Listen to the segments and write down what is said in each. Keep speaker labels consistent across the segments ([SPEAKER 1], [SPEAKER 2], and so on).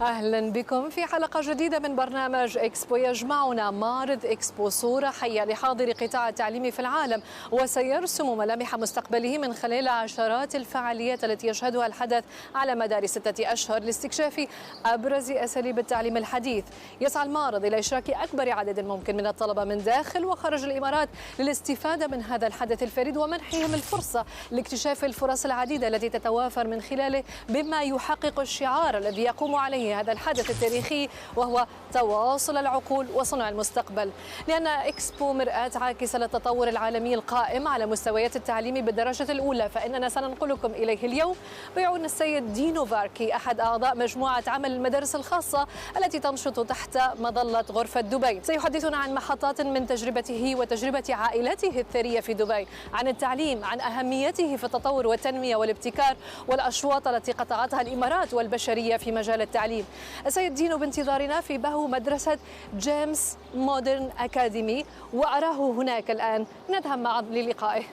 [SPEAKER 1] أهلا بكم في حلقة جديدة من برنامج إكسبو. يجمعنا معرض إكسبو صورة حية لحاضر قطاع التعليم في العالم، وسيرسم ملامح مستقبله من خلال عشرات الفعاليات التي يشهدها الحدث على مدار 6 أشهر لاستكشاف أبرز أساليب التعليم الحديث. يسعى المعرض إلى إشراك أكبر عدد ممكن من الطلبة من داخل وخارج الإمارات للاستفادة من هذا الحدث الفريد ومنحهم الفرصة لاكتشاف الفرص العديدة التي تتوافر من خلاله، بما يحقق الشعار الذي يقوم عليه هذا الحدث التاريخي، وهو تواصل العقول وصنع المستقبل. لأن إكسبو مرآة عاكسة للتطور العالمي القائم على مستويات التعليم بالدرجة الأولى، فإننا سننقلكم إليه اليوم بعيون السيد دينو فاركي، أحد أعضاء مجموعة عمل المدارس الخاصة التي تنشط تحت مظلة غرفة دبي. سيحدثنا عن محطات من تجربته وتجربة عائلته الثرية في دبي، عن التعليم، عن أهميته في التطور والتنمية والابتكار والأشواط التي قطعتها الإمارات والبشرية في مجال التعليم. السيد دينو بانتظارنا في بهو مدرسة جيمس مودرن أكاديمي، وأراه هناك الآن. نذهب معا للقائه.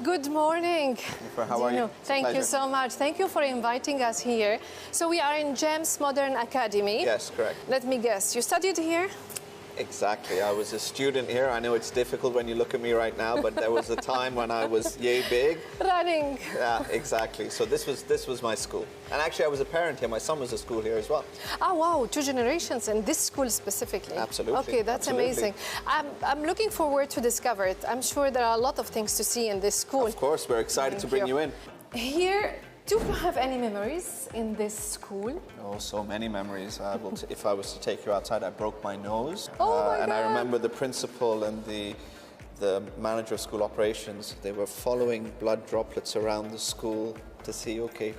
[SPEAKER 1] Good morning.
[SPEAKER 2] How are you?
[SPEAKER 1] Thank you so much. Thank you for inviting us here. So we are in James Modern Academy.
[SPEAKER 2] Yes, correct.
[SPEAKER 1] Let me guess, you studied here?
[SPEAKER 2] Exactly. I was a student here. I know it's difficult when you look at me right now, but there was a time when I was yay big.
[SPEAKER 1] Running.
[SPEAKER 2] Yeah, exactly. So this was my school. And actually I was a parent here. My son was at school here as well.
[SPEAKER 1] Oh wow, 2 generations in this school specifically.
[SPEAKER 2] Absolutely.
[SPEAKER 1] Okay, that's
[SPEAKER 2] Absolutely.
[SPEAKER 1] amazing. I'm looking forward to discover it. I'm sure there are a lot of things to see in this school.
[SPEAKER 2] Of course, we're excited to bring you in.
[SPEAKER 1] Here, do you have any memories in this school?
[SPEAKER 2] Oh, so many memories. If I was to take you outside, I broke my nose.
[SPEAKER 1] Oh my
[SPEAKER 2] and
[SPEAKER 1] God.
[SPEAKER 2] I remember the principal and the manager of school operations, they were following blood droplets around the school to see, okay,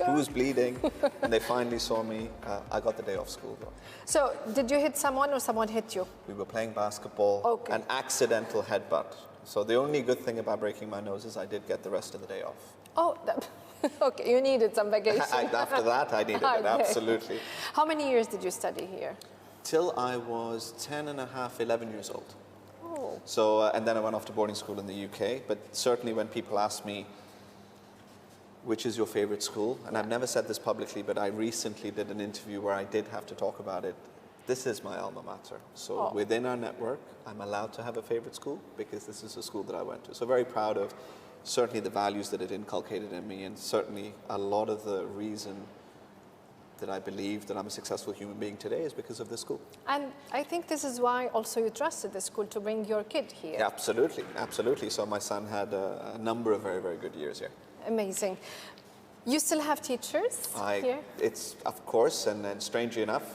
[SPEAKER 2] who's bleeding. And they finally saw me. I got the day off school though.
[SPEAKER 1] So, did you hit someone or someone hit you?
[SPEAKER 2] We were playing basketball,
[SPEAKER 1] Okay.
[SPEAKER 2] an accidental headbutt. So the only good thing about breaking my nose is I did get the rest of the day off.
[SPEAKER 1] Oh, okay, you needed some vacation.
[SPEAKER 2] After that, I needed it,
[SPEAKER 1] Okay.
[SPEAKER 2] absolutely.
[SPEAKER 1] How many years did you study here?
[SPEAKER 2] Till I was 10 and a half, 11 years old.
[SPEAKER 1] Oh.
[SPEAKER 2] So, and then I went off to boarding school in the UK. But certainly when people ask me, which is your favorite school? And I've never said this publicly, but I recently did an interview where I did have to talk about it. This is my alma mater. So within our network, I'm allowed to have a favorite school because this is a school that I went to. So very proud of certainly the values that it inculcated in me, and certainly a lot of the reason that I believe that I'm a successful human being today is because of this school.
[SPEAKER 1] And I think this is why also you trusted the school to bring your kid here.
[SPEAKER 2] Yeah, absolutely, absolutely. So my son had a number of very, very good years here.
[SPEAKER 1] Amazing. You still have teachers here?
[SPEAKER 2] It's, of course, and strangely enough,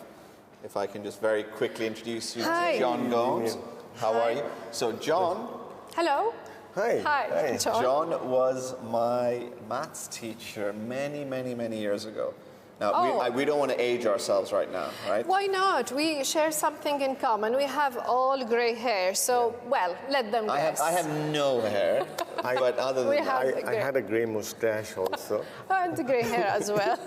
[SPEAKER 2] if I can just very quickly introduce you
[SPEAKER 1] Hi.
[SPEAKER 2] to John Gomes. How are you? So John.
[SPEAKER 1] Hello.
[SPEAKER 3] Hi.
[SPEAKER 1] Hi, John.
[SPEAKER 2] John was my maths teacher many, many, many years ago. Now, we don't want to age ourselves right now, right?
[SPEAKER 1] Why not? We share something in common. We have all grey hair, so, well, let them guess.
[SPEAKER 2] I have no hair, but other than
[SPEAKER 3] I had a grey moustache also.
[SPEAKER 1] And grey hair as well.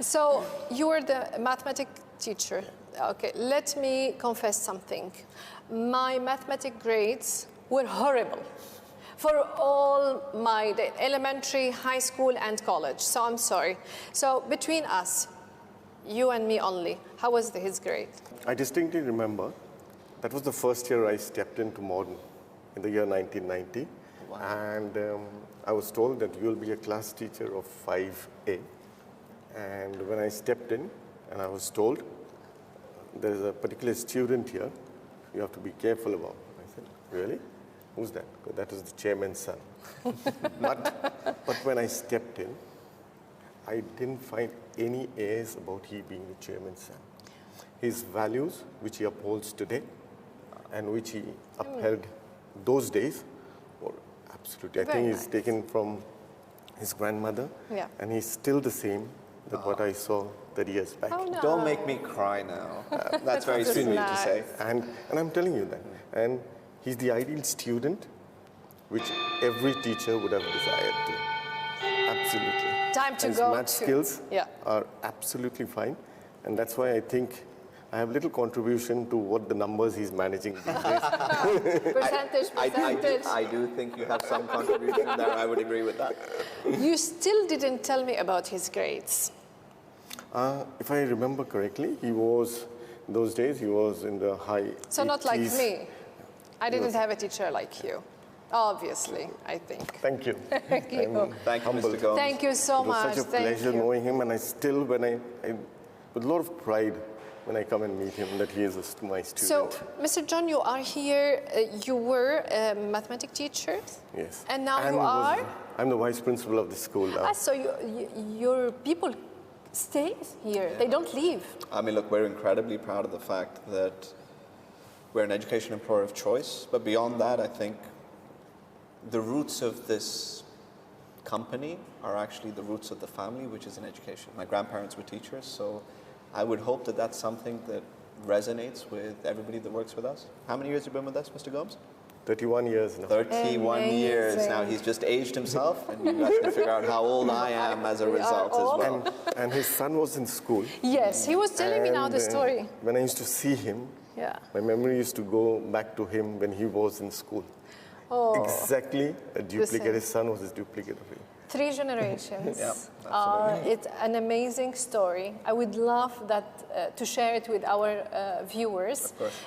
[SPEAKER 1] So, you were the mathematics teacher. Okay, let me confess something. My mathematics grades were horrible for all my elementary, high school, and college. So I'm sorry. So between us, you and me only, how was his grade?
[SPEAKER 3] I distinctly remember that was the first year I stepped into modern in the year 1990.
[SPEAKER 2] Wow.
[SPEAKER 3] And I was told that you'll be a class teacher of 5A. And when I stepped in and I was told there's a particular student here you have to be careful about. I said, really? Who's that? That is the chairman's son. but when I stepped in, I didn't find any airs about he being the chairman's son. His values, which he upholds today, and which he upheld those days, were absolutely. I think he's taken from his grandmother, and he's still the same than what I saw 30 years back.
[SPEAKER 1] Oh, no.
[SPEAKER 2] Don't make me cry now. That's very sweet of you to say.
[SPEAKER 3] And I'm telling you that. And he's the ideal student which every teacher would have desired to. Absolutely.
[SPEAKER 1] Time to
[SPEAKER 3] His
[SPEAKER 1] go
[SPEAKER 3] math skills
[SPEAKER 1] Yeah.
[SPEAKER 3] are absolutely fine. And that's why I think I have little contribution to what the numbers he's managing these days.
[SPEAKER 1] Percentage.
[SPEAKER 2] I do think you have some contribution there. I would agree with that.
[SPEAKER 1] You still didn't tell me about his grades.
[SPEAKER 3] If I remember correctly, those days he was in the high
[SPEAKER 1] So
[SPEAKER 3] 80s.
[SPEAKER 1] not like me. I didn't have a teacher like you. Obviously, I think.
[SPEAKER 3] Thank you.
[SPEAKER 1] Thank you.
[SPEAKER 2] Thank you, Mr. Gomes.
[SPEAKER 1] Thank you so
[SPEAKER 3] It was
[SPEAKER 1] much.
[SPEAKER 3] such a pleasure knowing him, and I still, with a lot of pride, when I come and meet him, that he is my student.
[SPEAKER 1] So, Mr. John, you are here. You were a mathematics teacher.
[SPEAKER 3] Yes.
[SPEAKER 1] And now you are?
[SPEAKER 3] I'm the vice principal of the school now.
[SPEAKER 1] So your people stay here. They don't leave.
[SPEAKER 2] I mean, look, we're incredibly proud of the fact that we're an education employer of choice. But beyond that, I think the roots of this company are actually the roots of the family, which is in education. My grandparents were teachers, so I would hope that that's something that resonates with everybody that works with us. How many years have you been with us, Mr. Gomes?
[SPEAKER 3] 31 years now.
[SPEAKER 2] 31 years.
[SPEAKER 1] Amazing.
[SPEAKER 2] Now he's just aged himself, and you guys can figure out how old I am as a result as well.
[SPEAKER 3] And his son was in school.
[SPEAKER 1] Yes, he was telling me now the story.
[SPEAKER 3] When I used to see him,
[SPEAKER 1] Yeah.
[SPEAKER 3] my memory used to go back to him when he was in school.
[SPEAKER 1] Oh,
[SPEAKER 3] Exactly a duplicate.
[SPEAKER 1] same.
[SPEAKER 3] His son was his duplicate of him.
[SPEAKER 1] 3 generations.
[SPEAKER 2] Yeah, absolutely.
[SPEAKER 1] It's an amazing story. I would love that to share it with our viewers.
[SPEAKER 2] Of course.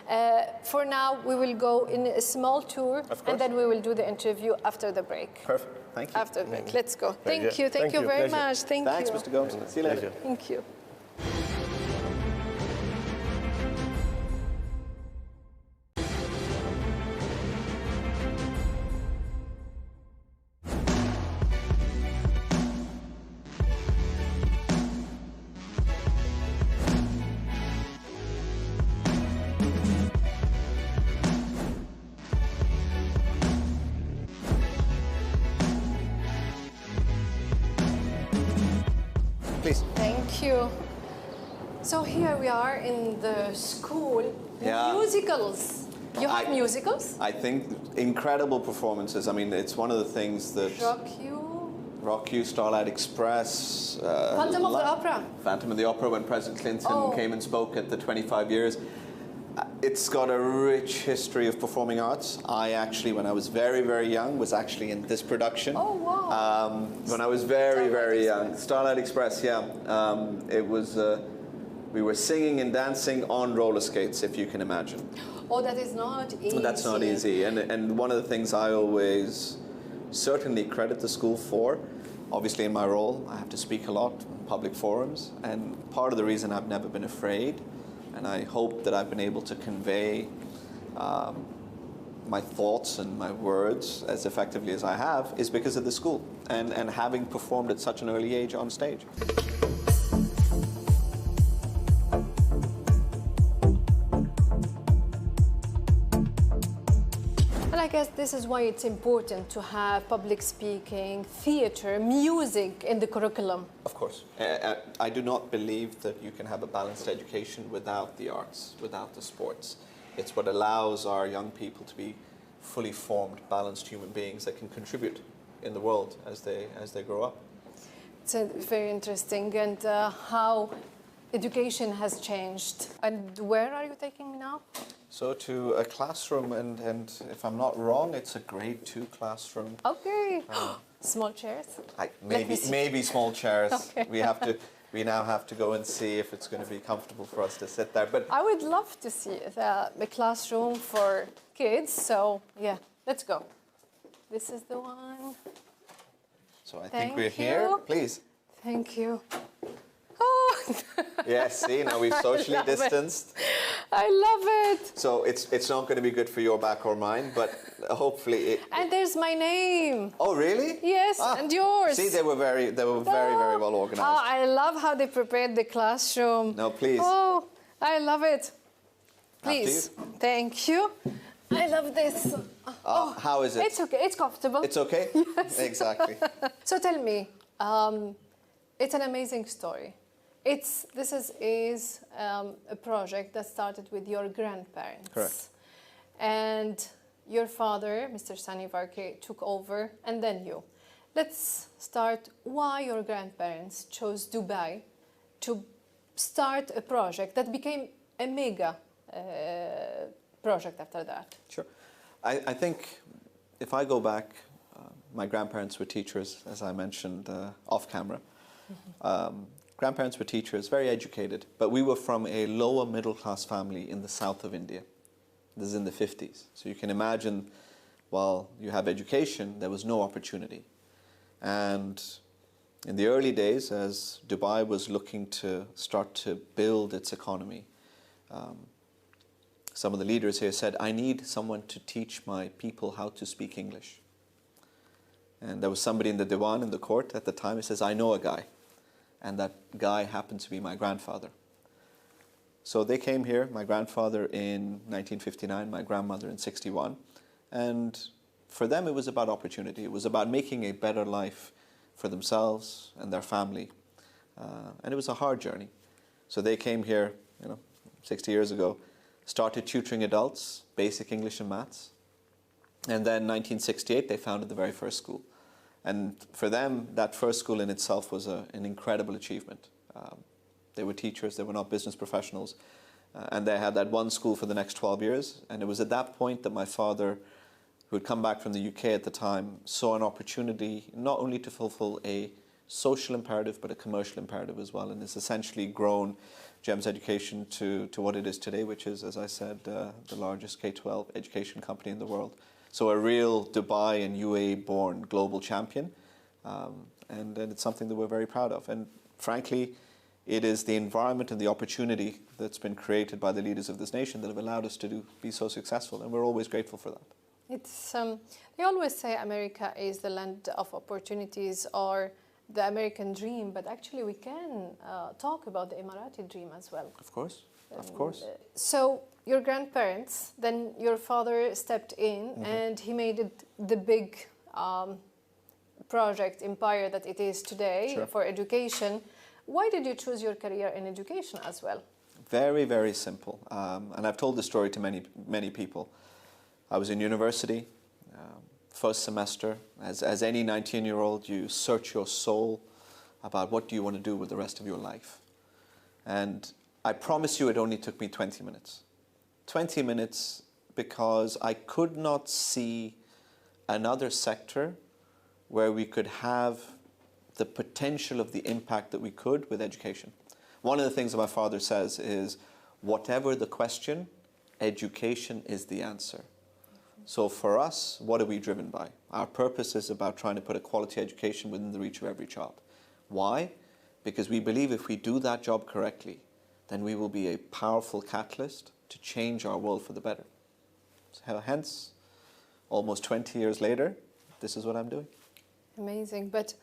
[SPEAKER 1] For now, we will go in a small tour,
[SPEAKER 2] Of course.
[SPEAKER 1] and then we will do the interview after the break.
[SPEAKER 2] Perfect. Thank you.
[SPEAKER 1] After the break, let's go. Thank
[SPEAKER 3] Pleasure.
[SPEAKER 1] you. Thank you very
[SPEAKER 3] Pleasure.
[SPEAKER 1] much. Thank
[SPEAKER 2] Thanks,
[SPEAKER 1] you.
[SPEAKER 2] Mr. Gomes. See you later.
[SPEAKER 3] Pleasure.
[SPEAKER 1] Thank you.
[SPEAKER 2] Please.
[SPEAKER 1] Thank you. So here we are in the school.
[SPEAKER 2] Yeah.
[SPEAKER 1] Musicals. You have musicals?
[SPEAKER 2] I think incredible performances. I mean, it's one of the things that Rock You, Starlight Express,
[SPEAKER 1] Phantom of the Opera.
[SPEAKER 2] Phantom of the Opera, when President Clinton
[SPEAKER 1] Oh.
[SPEAKER 2] came and spoke at the 25 years. It's got a rich history of performing arts. I actually, when I was very, very young, was actually in this production.
[SPEAKER 1] Oh, wow.
[SPEAKER 2] When I was very,
[SPEAKER 1] Starlight
[SPEAKER 2] very young.
[SPEAKER 1] Express.
[SPEAKER 2] Starlight Express, yeah. It was, we were singing and dancing on roller skates, if you can imagine.
[SPEAKER 1] Oh, that is not easy.
[SPEAKER 2] That's not easy. And one of the things I always certainly credit the school for, obviously in my role, I have to speak a lot in public forums. And part of the reason I've never been afraid, and I hope that I've been able to convey my thoughts and my words as effectively as I have, is because of the school and having performed at such an early age on stage.
[SPEAKER 1] And I guess this is why it's important to have public speaking, theater, music in the curriculum.
[SPEAKER 2] Of course. I do not believe that you can have a balanced education without the arts, without the sports. It's what allows our young people to be fully formed, balanced human beings that can contribute in the world as they grow up.
[SPEAKER 1] It's very interesting, and how education has changed. And where are you taking me now?
[SPEAKER 2] So to a classroom, and if I'm not wrong, it's a grade 2 classroom.
[SPEAKER 1] Okay. Small chairs?
[SPEAKER 2] Maybe small chairs.
[SPEAKER 1] Okay.
[SPEAKER 2] We now have to go and see if it's going to be comfortable for us to sit there. But
[SPEAKER 1] I would love to see the classroom for kids, so yeah, let's go. This is the one.
[SPEAKER 2] so I
[SPEAKER 1] Thank
[SPEAKER 2] think we're here.
[SPEAKER 1] you.
[SPEAKER 2] Please.
[SPEAKER 1] Thank you. Oh,
[SPEAKER 2] Yes, see, now we've socially
[SPEAKER 1] love it.
[SPEAKER 2] distanced.
[SPEAKER 1] I love it.
[SPEAKER 2] So it's not going to be good for your back or mine, but hopefully it...
[SPEAKER 1] And there's my name.
[SPEAKER 2] Oh, really?
[SPEAKER 1] Yes, and yours.
[SPEAKER 2] See, they were very well organized.
[SPEAKER 1] Oh, I love how they prepared the classroom.
[SPEAKER 2] No, please.
[SPEAKER 1] Oh, I love it.
[SPEAKER 2] After you.
[SPEAKER 1] Please. Thank you. I love this.
[SPEAKER 2] How is it?
[SPEAKER 1] It's okay. It's comfortable.
[SPEAKER 2] It's okay?
[SPEAKER 1] Yes.
[SPEAKER 2] Exactly.
[SPEAKER 1] So tell me, it's an amazing story. This is a project that started with your grandparents.
[SPEAKER 2] Correct.
[SPEAKER 1] And your father, Mr. Dino Varkey, took over, and then you. Let's start why your grandparents chose Dubai to start a project that became a mega project after that?
[SPEAKER 2] Sure. I think if I go back, my grandparents were teachers, as I mentioned off camera. Grandparents were teachers, very educated, but we were from a lower middle class family in the south of India. This is in the 50s. So you can imagine, while you have education, there was no opportunity. And in the early days, as Dubai was looking to start to build its economy, some of the leaders here said, I need someone to teach my people how to speak English. And there was somebody in the Diwan, in the court at the time, who says, I know a guy. And that guy happened to be my grandfather. So they came here, my grandfather in 1959, my grandmother in 61. And for them, it was about opportunity. It was about making a better life for themselves and their family. And it was a hard journey. So they came here, 60 years ago, started tutoring adults, basic English and maths. And then 1968, they founded the very first school. And for them, that first school in itself was an incredible achievement. They were teachers, they were not business professionals. And they had that one school for the next 12 years. And it was at that point that my father, who had come back from the UK at the time, saw an opportunity not only to fulfill a social imperative, but a commercial imperative as well. And it's essentially grown GEMS Education to what it is today, which is, as I said, the largest K-12 education company in the world. So a real Dubai and UAE-born global champion. And it's something that we're very proud of. And frankly, it is the environment and the opportunity that's been created by the leaders of this nation that have allowed us to be so successful. And we're always grateful for that.
[SPEAKER 1] It's they always say America is the land of opportunities or the American dream, but actually we can talk about the Emirati dream as well.
[SPEAKER 2] Of course, of course.
[SPEAKER 1] So your grandparents, then your father stepped in and he made it the big project empire that it is today for education. Why did you choose your career in education as well?
[SPEAKER 2] Very, very simple. And I've told this story to many people. I was in university, first semester. As any 19-year-old, you search your soul about what do you want to do with the rest of your life. And I promise you it only took me 20 minutes. 20 minutes because I could not see another sector where we could have the potential of the impact that we could with education. One of the things that my father says is, whatever the question, education is the answer. So for us, what are we driven by? Our purpose is about trying to put a quality education within the reach of every child. Why? Because we believe if we do that job correctly, then we will be a powerful catalyst to change our world for the better. So hence, almost 20 years later, this is what I'm doing.
[SPEAKER 1] Amazing. But,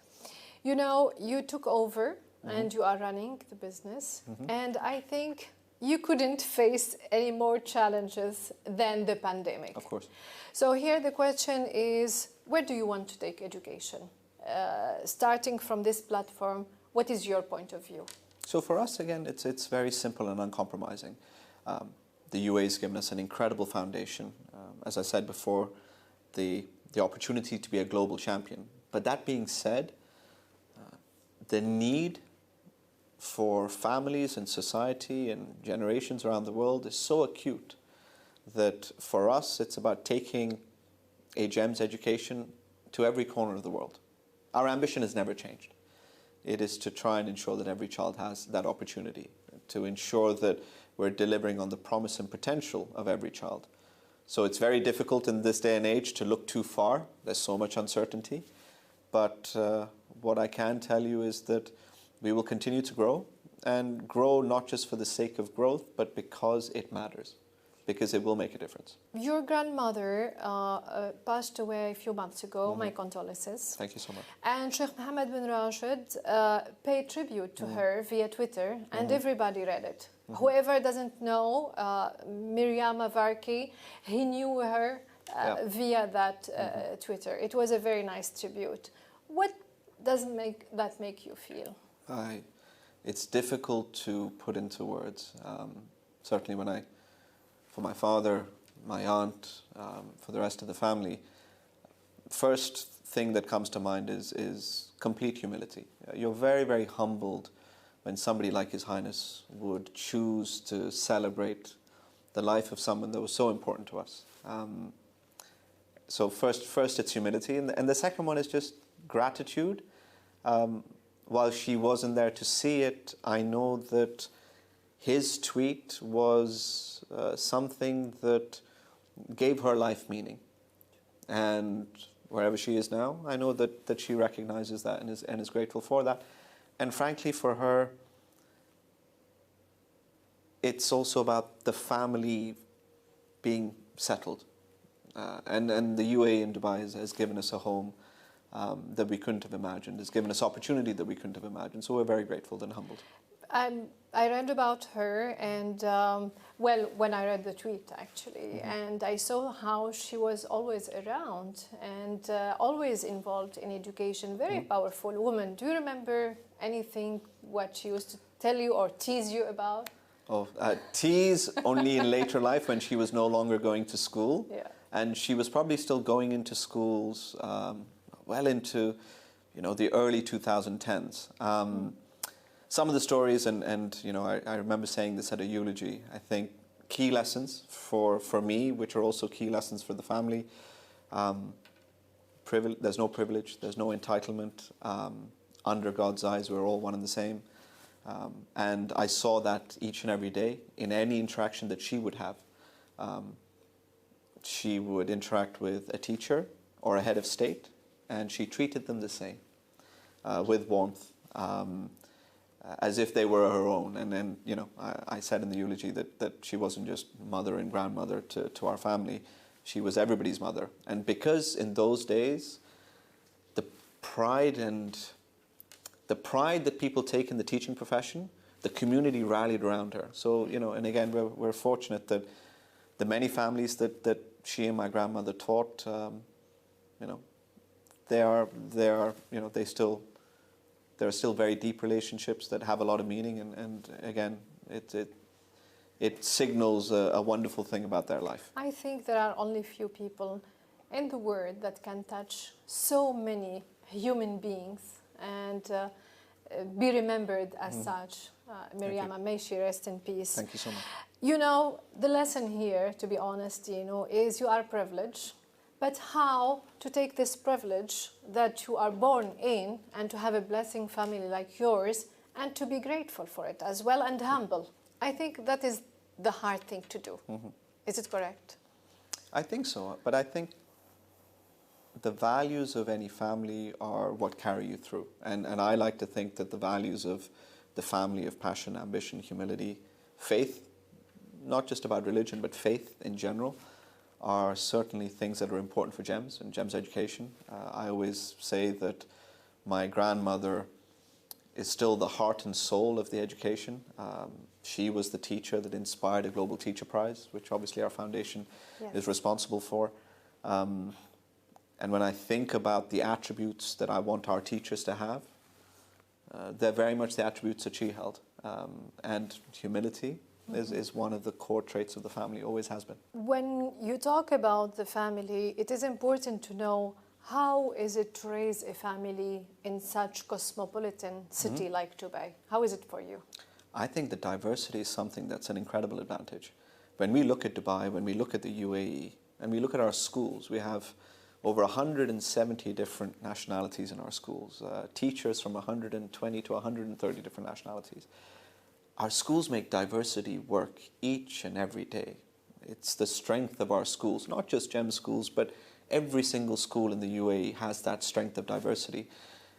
[SPEAKER 1] you took over and you are running the business. And I think you couldn't face any more challenges than the pandemic.
[SPEAKER 2] Of course.
[SPEAKER 1] So here the question is, where do you want to take education? Starting from this platform, what is your point of view?
[SPEAKER 2] So for us, again, it's very simple and uncompromising. The UAE has given us an incredible foundation. As I said before, the opportunity to be a global champion. But that being said, the need for families and society and generations around the world is so acute that for us it's about taking a GEMS education to every corner of the world. Our ambition has never changed. It is to try and ensure that every child has that opportunity, to ensure that we're delivering on the promise and potential of every child. So it's very difficult in this day and age to look too far. There's so much uncertainty. But what I can tell you is that we will continue to grow, and grow not just for the sake of growth, but because it matters, because it will make a difference.
[SPEAKER 1] Your grandmother passed away a few months ago. My condolences.
[SPEAKER 2] Thank you so much.
[SPEAKER 1] And Sheikh Mohammed bin Rashid paid tribute to her via Twitter, and everybody read it. Whoever doesn't know Dino Varkey, he knew her via that Twitter. It was a very nice tribute. What does that make you feel?
[SPEAKER 2] It's difficult to put into words. Certainly for my father, my aunt, for the rest of the family, first thing that comes to mind is complete humility. You're very, very humbled when somebody like His Highness would choose to celebrate the life of someone that was so important to us. So first it's humility, and the second one is just gratitude. While she wasn't there to see it, I know that his tweet was something that gave her life meaning. And wherever she is now, I know that she recognizes that and is grateful for that. And frankly, for her, it's also about the family being settled. And the UAE in Dubai has given us a home that we couldn't have imagined, has given us opportunity that we couldn't have imagined. So we're very grateful and humbled.
[SPEAKER 1] I read about her, and when I read the tweet actually, and I saw how she was always around and always involved in education. Very powerful woman. Do you remember anything what she used to tell you or tease you about?
[SPEAKER 2] Oh, tease only in later life when she was no longer going to school.
[SPEAKER 1] Yeah.
[SPEAKER 2] And she was probably still going into schools well into, the early 2010s. Some of the stories, and I remember saying this at a eulogy, I think key lessons for me, which are also key lessons for the family. There's no privilege, there's no entitlement. Under God's eyes, we're all one and the same. And I saw that each and every day in any interaction that she would have. She would interact with a teacher or a head of state, and she treated them the same, with warmth, as if they were her own. And then, I said in the eulogy that she wasn't just mother and grandmother to our family, she was everybody's mother. And because in those days, the pride that people take in the teaching profession, the community rallied around her. So, and again, we're fortunate that the many families that she and my grandmother taught, there are still very deep relationships that have a lot of meaning, and again, it signals a wonderful thing about their life.
[SPEAKER 1] I think there are only few people in the world that can touch so many human beings and be remembered as such. Miriam, may she rest in peace.
[SPEAKER 2] Thank you so much.
[SPEAKER 1] The lesson here, to be honest, is you are privileged, but how to take this privilege that you are born in and to have a blessing family like yours and to be grateful for it as well and humble. I think that is the hard thing to do. Is it correct?
[SPEAKER 2] I think so, but I think the values of any family are what carry you through. And I like to think that the values of the family of passion, ambition, humility, faith, not just about religion, but faith in general, are certainly things that are important for GEMS and GEMS education. I always say that my grandmother is still the heart and soul of the education. She was the teacher that inspired a Global Teacher Prize, which obviously our foundation is responsible for. And when I think about the attributes that I want our teachers to have, they're very much the attributes that she held. And humility is one of the core traits of the family, always has been.
[SPEAKER 1] When you talk about the family, it is important to know how is it to raise a family in such cosmopolitan city like Dubai? How is it for you?
[SPEAKER 2] I think that diversity is something that's an incredible advantage. When we look at Dubai, when we look at the UAE, and we look at our schools, we have over 170 different nationalities in our schools, teachers from 120 to 130 different nationalities. Our schools make diversity work each and every day. It's the strength of our schools, not just GEM schools, but every single school in the UAE has that strength of diversity.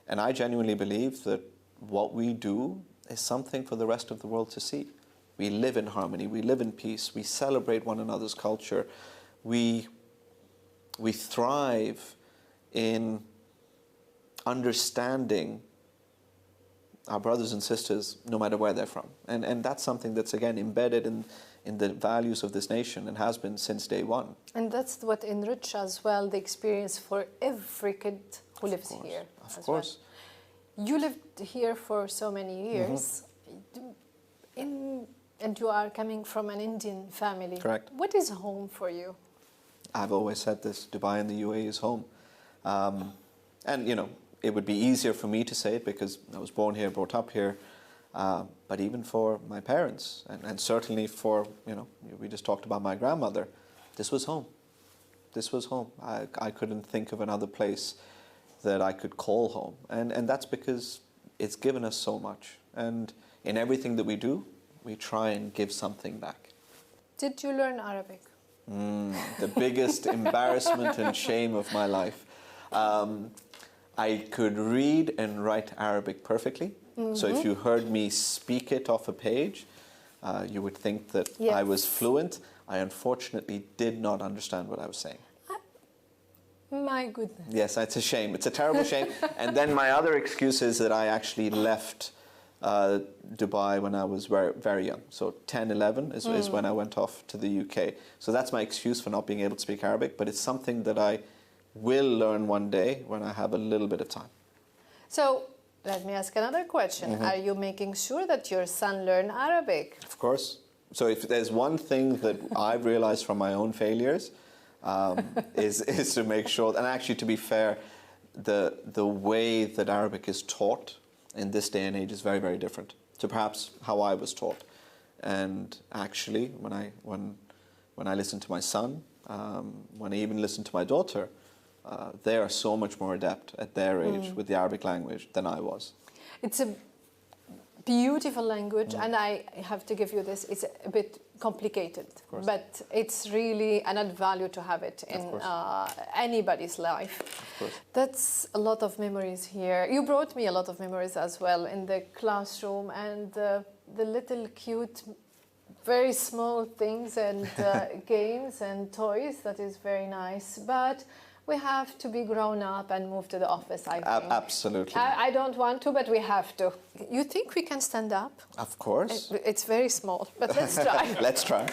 [SPEAKER 2] And I genuinely believe that what we do is something for the rest of the world to see. We live in harmony, we live in peace, we celebrate one another's culture, we thrive in understanding our brothers and sisters no matter where they're from. And that's something that's, again, embedded in the values of this nation and has been since day one.
[SPEAKER 1] And that's what enriches as well the experience for every kid who lives here.
[SPEAKER 2] Of course.
[SPEAKER 1] Well. You lived here for so many years, and you are coming from an Indian family.
[SPEAKER 2] Correct.
[SPEAKER 1] What is home for you?
[SPEAKER 2] I've always said this, Dubai and the UAE is home. And, it would be easier for me to say it because I was born here, brought up here. but even for my parents, and certainly for, we just talked about my grandmother, this was home. This was home. I couldn't think of another place that I could call home. And that's because it's given us so much. And in everything that we do, we try and give something back.
[SPEAKER 1] Did you learn Arabic?
[SPEAKER 2] The biggest embarrassment and shame of my life. I could read and write Arabic perfectly. So if you heard me speak it off a page, you would think that I was fluent. I unfortunately did not understand what I was saying.
[SPEAKER 1] My goodness.
[SPEAKER 2] Yes, it's a shame. It's a terrible shame. And then my other excuse is that I actually left Dubai when I was very, very young. So 10, 11 is when I went off to the UK. So that's my excuse for not being able to speak Arabic, but it's something that I will learn one day when I have a little bit of time.
[SPEAKER 1] So let me ask another question. Are you making sure that your son learn Arabic?
[SPEAKER 2] Of course. So if there's one thing that I've realized from my own failures, is to make sure, and actually to be fair, the way that Arabic is taught in this day and age is very, very different to perhaps how I was taught. And actually, when I listen to my son, when I even listen to my daughter, they are so much more adept at their age with the Arabic language than I was. It's
[SPEAKER 1] a beautiful language, and I have to give you this, it's a bit complicated, but it's really an added value to have it in anybody's life. That's a lot of memories here. You brought me a lot of memories as well in the classroom, and the little cute, very small things and games and toys. That is very nice, but we have to be grown up and move to the office, I think.
[SPEAKER 2] Absolutely.
[SPEAKER 1] I don't want to, but we have to. You think we can stand up?
[SPEAKER 2] Of course.
[SPEAKER 1] It's very small, but let's try.
[SPEAKER 2] Let's try.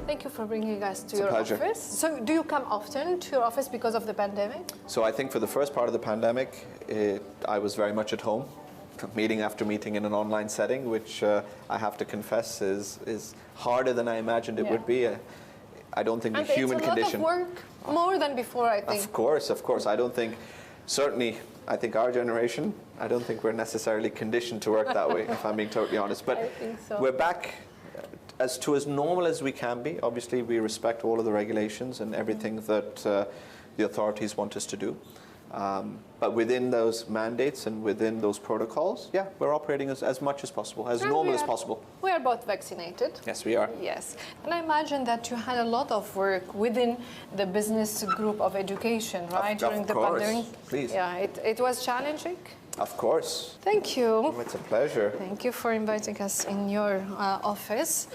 [SPEAKER 1] Thank you for bringing us to your office. So do you come often to your office because of the pandemic?
[SPEAKER 2] So I think for the first part of the pandemic, I was very much at home, meeting after meeting in an online setting, which I have to confess is harder than I imagined it would be. I don't think the human condition...
[SPEAKER 1] it's a lot of work, more than before, I think.
[SPEAKER 2] Of course. I don't think, certainly, I think our generation, I don't think we're necessarily conditioned to work that way, if I'm being totally honest. But
[SPEAKER 1] I think so.
[SPEAKER 2] We're back as normal as we can be. Obviously, we respect all of the regulations and everything that the authorities want us to do. But within those mandates and within those protocols, we're operating as much as possible, as normal as possible.
[SPEAKER 1] We are both vaccinated.
[SPEAKER 2] Yes, we are.
[SPEAKER 1] Yes. And I imagine that you had a lot of work within the business group of education, right? During the pandemic.
[SPEAKER 2] Please.
[SPEAKER 1] Yeah, it was challenging.
[SPEAKER 2] Of course.
[SPEAKER 1] Thank you.
[SPEAKER 2] Oh, it's a pleasure.
[SPEAKER 1] Thank you for inviting us in your office.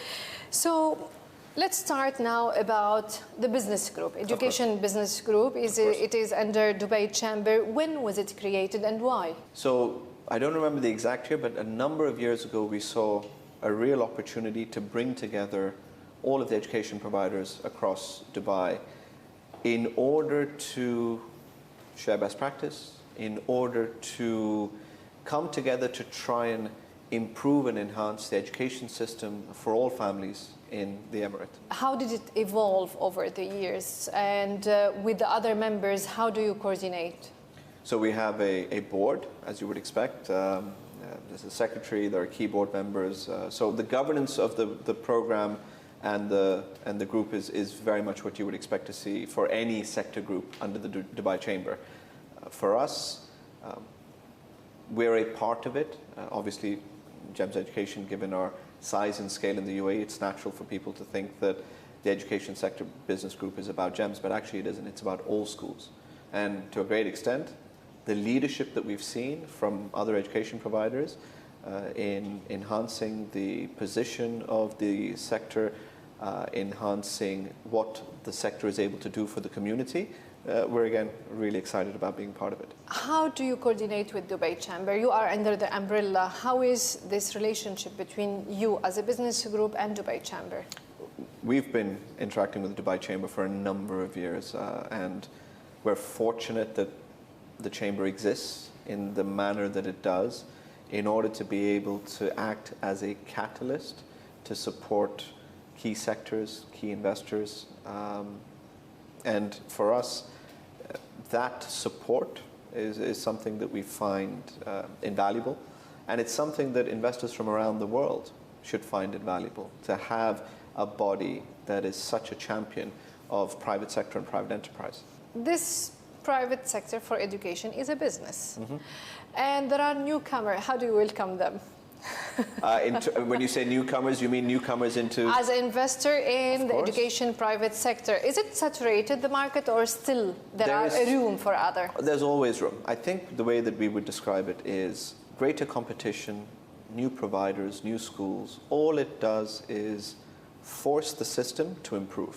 [SPEAKER 1] So let's start now about the business group. Education Business Group, it is under Dubai Chamber. When was it created and why?
[SPEAKER 2] So I don't remember the exact year, but a number of years ago we saw a real opportunity to bring together all of the education providers across Dubai in order to share best practice, in order to come together to try and improve and enhance the education system for all families in the Emirate.
[SPEAKER 1] How did it evolve over the years? And with the other members, how do you coordinate?
[SPEAKER 2] So we have a board, as you would expect. There's a secretary, there are key board members. So the governance of the program and the group is very much what you would expect to see for any sector group under the Dubai Chamber. For us, we're a part of it. Obviously, GEMS Education, given our size and scale in the UAE, it's natural for people to think that the education sector business group is about GEMS, but actually it isn't. It's about all schools. And to a great extent, the leadership that we've seen from other education providers in enhancing the position of the sector, enhancing what the sector is able to do for the community, we're again really excited about being part of it.
[SPEAKER 1] How do you coordinate with Dubai Chamber? You are under the umbrella. How is this relationship between you as a business group and Dubai Chamber?
[SPEAKER 2] We've been interacting with the Dubai Chamber for a number of years, and we're fortunate that the Chamber exists in the manner that it does in order to be able to act as a catalyst to support key sectors, key investors. And for us, that support is something that we find invaluable. And it's something that investors from around the world should find invaluable, to have a body that is such a champion of private sector and private enterprise.
[SPEAKER 1] This private sector for education is a business. And there are newcomers. How do you welcome them?
[SPEAKER 2] When you say newcomers, you mean newcomers into...
[SPEAKER 1] As an investor in the education private sector, is it saturated, the market, or still there is room for other?
[SPEAKER 2] There's always room. I think the way that we would describe it is greater competition, new providers, new schools. All it does is force the system to improve,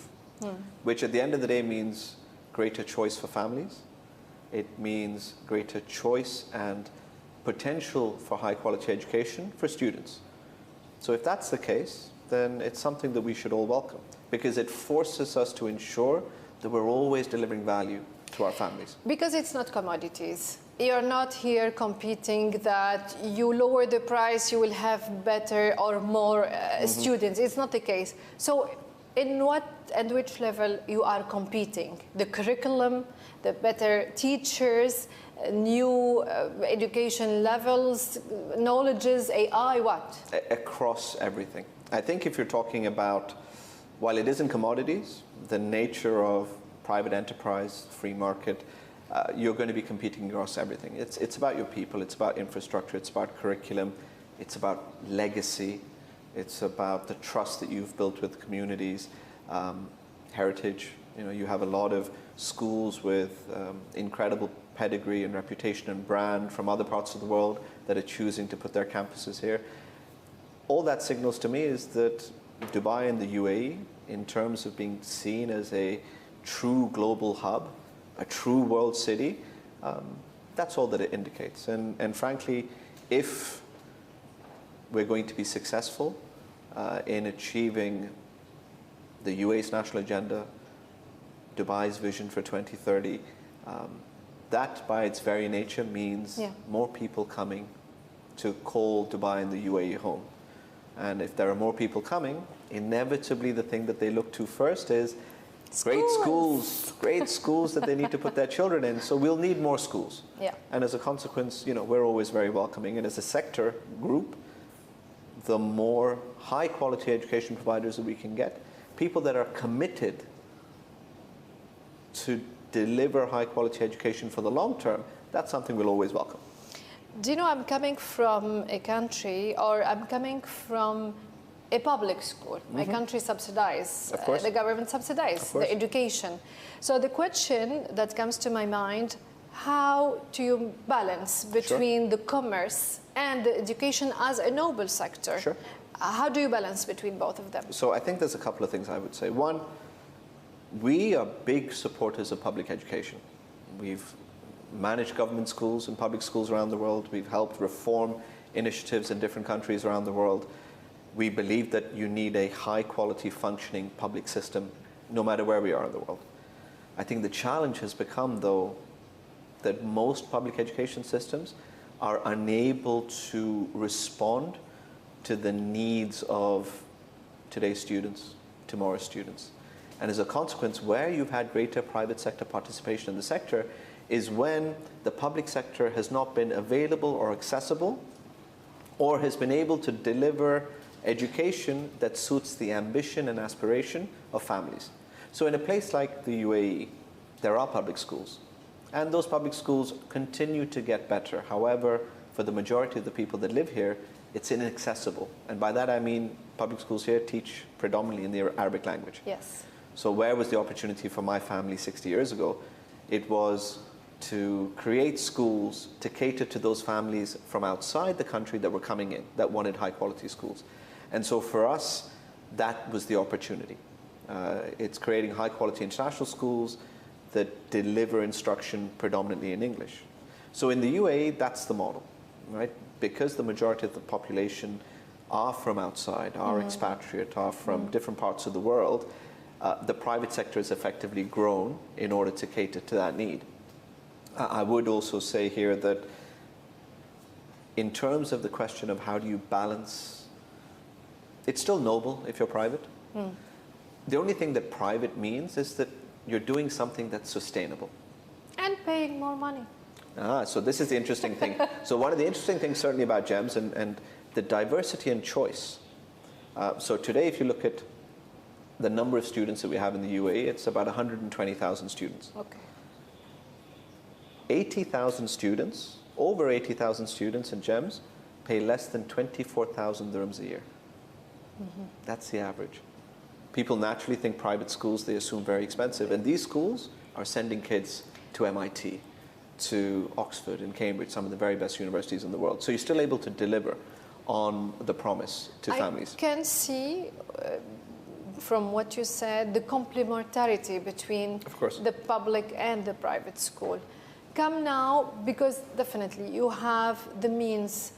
[SPEAKER 2] which at the end of the day means greater choice for families. It means greater choice and potential for high quality education for students. So if that's the case, then it's something that we should all welcome, because it forces us to ensure that we're always delivering value to our families.
[SPEAKER 1] Because it's not commodities. You're not here competing that you lower the price, you will have better or more students. It's not the case. So in what and which level you are competing? The curriculum, the better teachers, new education levels, knowledges, AI, what?
[SPEAKER 2] Across everything. I think if you're talking about, while it isn't commodities, the nature of private enterprise, free market, you're going to be competing across everything. It's about your people, it's about infrastructure, it's about curriculum, it's about legacy, it's about the trust that you've built with communities, heritage. You know, you have a lot of schools with incredible pedigree and reputation and brand from other parts of the world that are choosing to put their campuses here. All that signals to me is that Dubai and the UAE, in terms of being seen as a true global hub, a true world city, that's all that it indicates. And frankly, if we're going to be successful in achieving the UAE's national agenda, Dubai's vision for 2030, that by its very nature means more people coming to call Dubai and the UAE home. And if there are more people coming, inevitably the thing that they look to first is great schools that they need to put their children in. So we'll need more schools. And as a consequence, you know, we're always very welcoming. And as a sector group, the more high quality education providers that we can get, people that are committed to deliver high quality education for the long term, that's something we'll always welcome.
[SPEAKER 1] Do you know, I'm coming from a country, or I'm coming from a public school. My country subsidizes, the government subsidizes the education. So the question that comes to my mind, how do you balance between the commerce and the education as a noble sector? How do you balance between both of them?
[SPEAKER 2] So I think there's a couple of things I would say. One, we are big supporters of public education. We've managed government schools and public schools around the world. We've helped reform initiatives in different countries around the world. We believe that you need a high quality functioning public system no matter where we are in the world. I think the challenge has become, though, that most public education systems are unable to respond to the needs of today's students, tomorrow's students. And as a consequence, where you've had greater private sector participation in the sector is when the public sector has not been available or accessible, or has been able to deliver education that suits the ambition and aspiration of families. So in a place like the UAE, there are public schools, and those public schools continue to get better. However, for the majority of the people that live here, it's inaccessible. And by that I mean public schools here teach predominantly in the Arabic language. So where was the opportunity for my family 60 years ago? It was to create schools to cater to those families from outside the country that were coming in, that wanted high quality schools. And so for us, that was the opportunity. It's creating high quality international schools that deliver instruction predominantly in English. So in the UAE, that's the model, right? Because the majority of the population are from outside, are expatriate, are from different parts of the world, the private sector has effectively grown in order to cater to that need. I would also say here that in terms of the question of how do you balance, it's still noble if you're private. The only thing that private means is that you're doing something that's sustainable.
[SPEAKER 1] And paying more money.
[SPEAKER 2] So this is the interesting thing. So one of the interesting things certainly about GEMS and the diversity and choice. So today, if you look at the number of students that we have in the UAE, it's about 120,000 students.
[SPEAKER 1] Okay.
[SPEAKER 2] 80,000 students, over 80,000 students in GEMS pay less than 24,000 dirhams a year. That's the average. People naturally think private schools, they assume very expensive. And these schools are sending kids to MIT, to Oxford and Cambridge, some of the very best universities in the world. So you're still able to deliver on the promise to families.
[SPEAKER 1] I can see from what you said the complementarity between the public and the private school. Come now, because definitely you have the means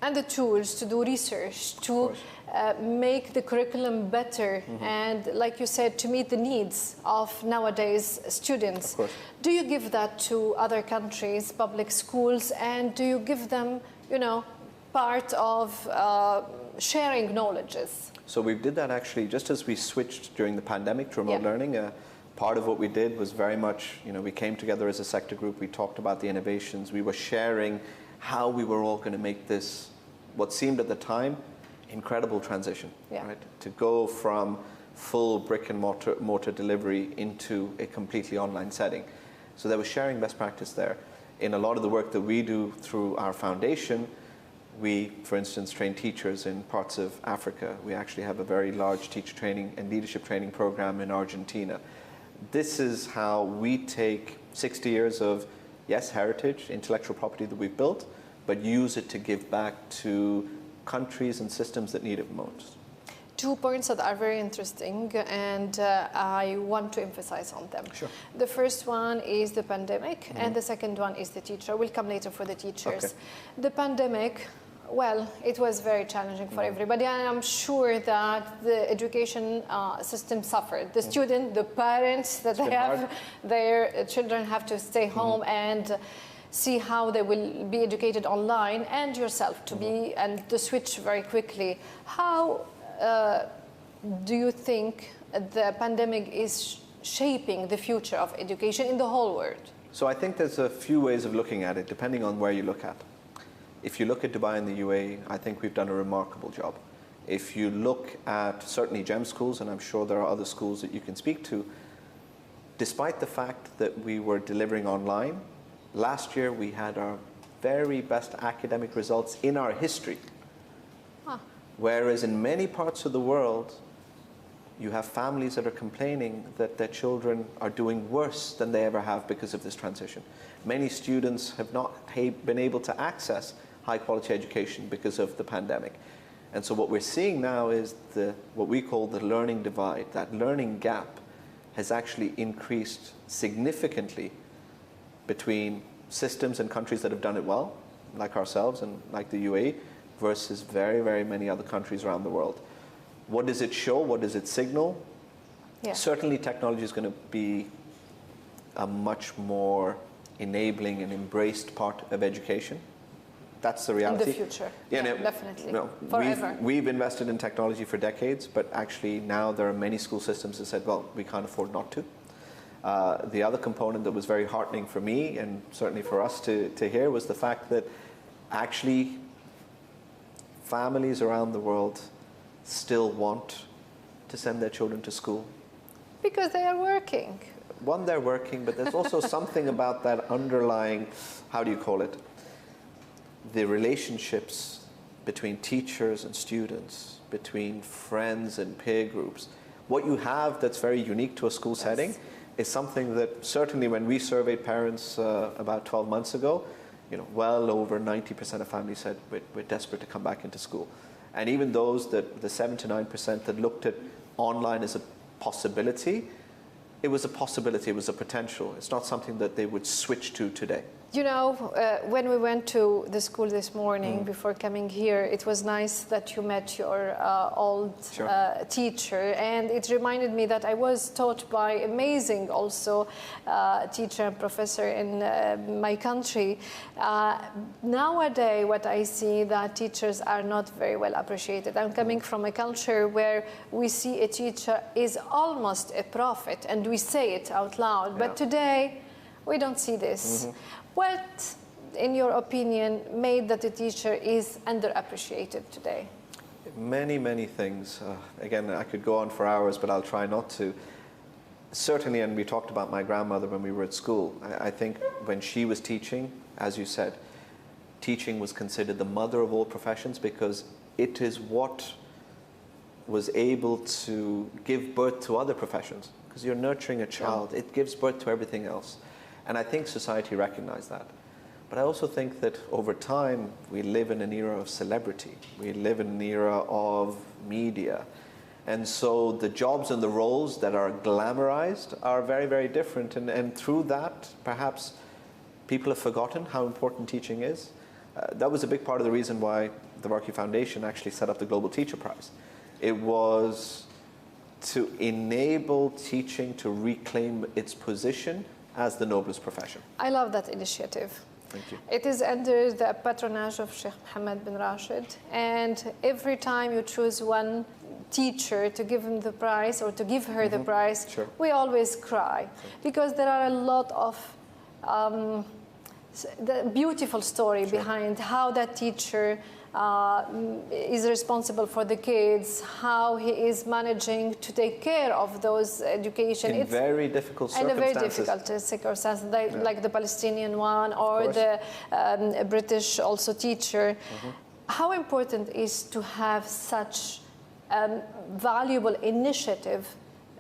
[SPEAKER 1] and the tools to do research, to make the curriculum better, and like you said, to meet the needs of nowadays students. Do you give that to other countries, public schools, and do you give them, you know, part of sharing knowledges?
[SPEAKER 2] So we did that actually just as we switched during the pandemic to remote learning. Part of what we did was very much, you know, we came together as a sector group, we talked about the innovations, we were sharing how we were all going to make this, what seemed at the time, incredible transition, right? To go from full brick and mortar delivery into a completely online setting. So there was sharing best practice there. In a lot of the work that we do through our foundation, we, for instance, train teachers in parts of Africa. We actually have a very large teacher training and leadership training program in Argentina. This is how we take 60 years of, yes, heritage, intellectual property that we've built, but use it to give back to countries and systems that need it most.
[SPEAKER 1] 2 points that are very interesting, and I want to emphasize on them.
[SPEAKER 2] Sure.
[SPEAKER 1] The first one is the pandemic, and the second one is the teacher. We'll come later for the teachers.
[SPEAKER 2] Okay.
[SPEAKER 1] The pandemic, well, it was very challenging for everybody, and I'm sure that the education system suffered. The student, the parents, that they have their children have to stay home and see how they will be educated online, and yourself to be, and to switch very quickly. How do you think the pandemic is shaping the future of education in the whole world?
[SPEAKER 2] So I think there's a few ways of looking at it, depending on where you look at. If you look at Dubai and the UAE, I think we've done a remarkable job. If you look at certainly GEM schools, and I'm sure there are other schools that you can speak to, despite the fact that we were delivering online, last year we had our very best academic results in our history. Whereas in many parts of the world, you have families that are complaining that their children are doing worse than they ever have because of this transition. Many students have not been able to access high quality education because of the pandemic. And so what we're seeing now is what we call the learning divide. That learning gap has actually increased significantly between systems and countries that have done it well, like ourselves and like the UAE, versus very, very many other countries around the world. What does it show? What does it signal? Certainly technology is going to be a much more enabling and embraced part of education. That's the reality.
[SPEAKER 1] In the future, definitely, forever.
[SPEAKER 2] We've invested in technology for decades, but actually now there are many school systems that said, well, we can't afford not to. The other component that was very heartening for me, and certainly for us to hear, was the fact that actually families around the world still want to send their children to school.
[SPEAKER 1] Because they are working.
[SPEAKER 2] One, they're working, but there's also something about that underlying, how do you call it? The relationships between teachers and students, between friends and peer groups. What you have that's very unique to a school setting is something that certainly when we surveyed parents about 12 months ago, well over 90% of families said we're desperate to come back into school. And even those the 7 to 9% that looked at online as a possibility, it was a possibility, it was a potential. It's not something that they would switch to today.
[SPEAKER 1] You know, when we went to the school this morning before coming here, it was nice that you met your old teacher, and it reminded me that I was taught by amazing also teacher and professor in my country. Nowadays, what I see that teachers are not very well appreciated. I'm coming from a culture where we see a teacher is almost a prophet, and we say it out loud. But today, we don't see this. What, in your opinion, made that a teacher is underappreciated today?
[SPEAKER 2] Many, many things. Again, I could go on for hours, but I'll try not to. Certainly, and we talked about my grandmother when we were at school. I think when she was teaching, as you said, teaching was considered the mother of all professions because it is what was able to give birth to other professions. Because you're nurturing a child, it gives birth to everything else. And I think society recognized that. But I also think that over time, we live in an era of celebrity. We live in an era of media. And so the jobs and the roles that are glamorized are very, very different. And through that, perhaps people have forgotten how important teaching is. That was a big part of the reason why the Varkey Foundation actually set up the Global Teacher Prize. It was to enable teaching to reclaim its position as the noblest profession.
[SPEAKER 1] I love that initiative.
[SPEAKER 2] Thank you.
[SPEAKER 1] It is under the patronage of Sheikh Mohammed bin Rashid, and every time you choose one teacher to give him the prize or to give her the prize, we always cry because there are a lot of the beautiful story behind how that teacher is responsible for the kids, how he is managing to take care of those education.
[SPEAKER 2] In very difficult circumstances.
[SPEAKER 1] In a very difficult circumstances, like the Palestinian one or the British also teacher. How important is to have such valuable initiative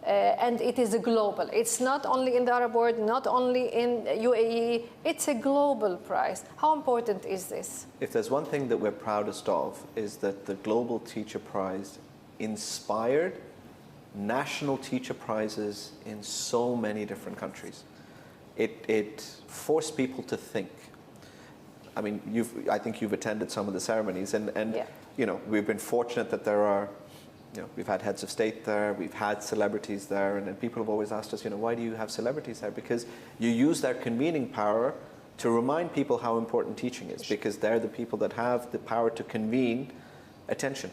[SPEAKER 1] and it is a global. It's not only in the Arab world, not only in UAE, it's a global prize. How important is this?
[SPEAKER 2] If there's one thing that we're proudest of is that the Global Teacher Prize inspired national teacher prizes in so many different countries. It forced people to think. I mean, I think you've attended some of the ceremonies and you know, we've been fortunate that there are, you know, we've had heads of state there, we've had celebrities there, and then people have always asked us, you know, why do you have celebrities there? Because you use their convening power to remind people how important teaching is, because they're the people that have the power to convene attention.